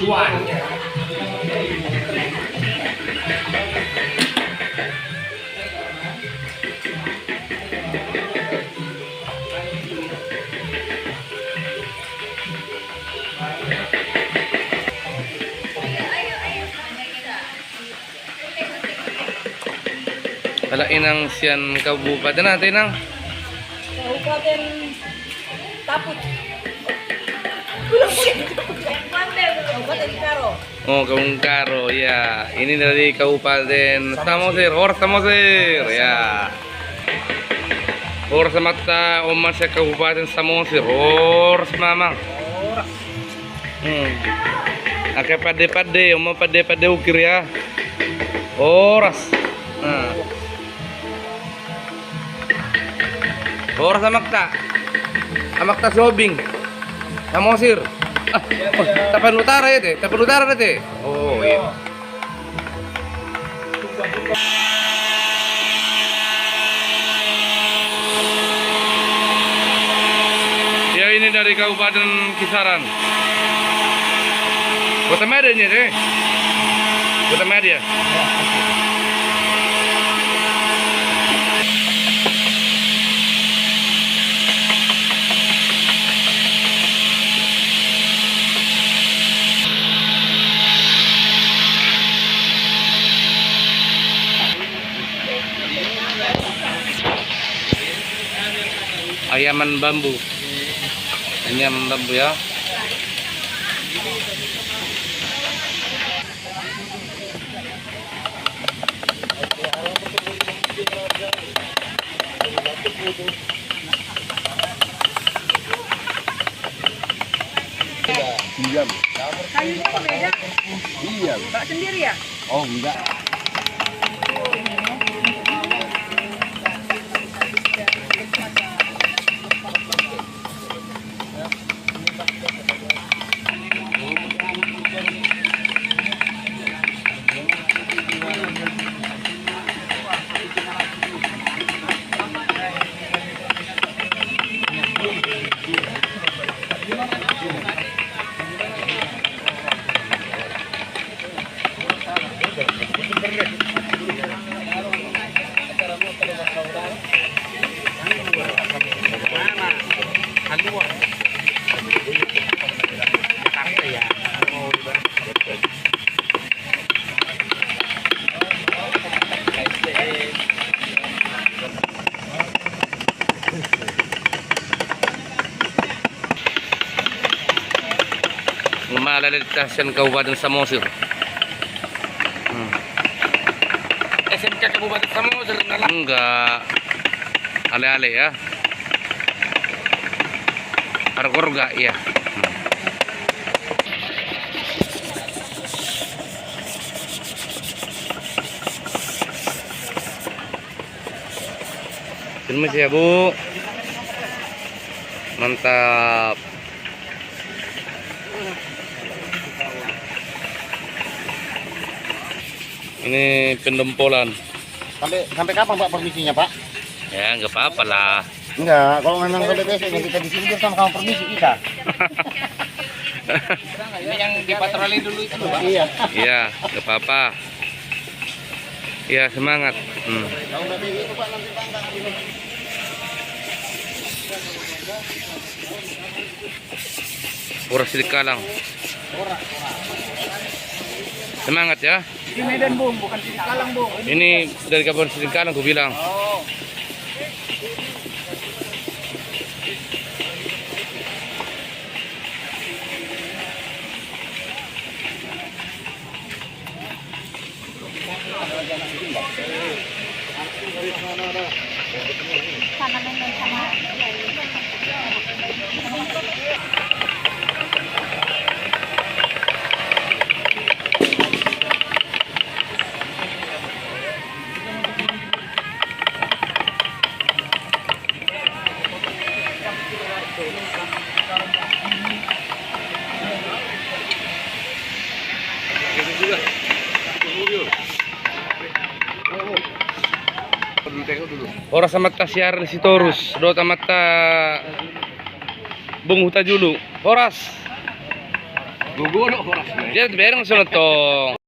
cuan. Kalau inang sian kabupaten natin nang Kabupaten Taput. Kabupaten Karo. oh Karo ya. Ini dari Kabupaten Samosir, Hor Samosir ya. Hor Samata Omasya Kabupaten Samosir, Hor Mamang. Akai pade-pade, oma pade-pade ukir ya. Horas. Horas amakta sobing. Samosir. Oh, Tapan Utara ya teh, Tapan Utara na teh. Oh iya. Ya ini dari Kabupaten Kisaran. Kota Medan ya deh. Kota Medan. Ayaman bambu. Ini ayaman bambu ya. Diam. Kayunya beda. Iya. Mbak sendiri ya? Oh, enggak. Lumalalitasan Kabupaten Samosir. SMK Kabupaten Samosir Enggak. Ale-ale ya. Hargorga ya. Terima kasih ya Bu. Mantap. Ini pendempolan. Sampai kapan Pak permisinya, Pak? Ya nggak apa-apa lah. Enggak, kalau memang sampai besok kita di sini sama permisi kita. Ini yang dipatroli dulu itu Pak. Iya. Iya nggak apa-apa. Iya semangat. Kalau udah kayak gitu Pak nanti tangkap ini. Pura Silikalang. Semangat ya. Di Medan Bung, bukan di Kalang Bung. Ini dari Kabupaten Silikalang aku bilang. Oh. Ora sama siaran si Torus, dota mata Bung Huta Julu. Horas. Gugulo oras na. Diyan, berang sunod to.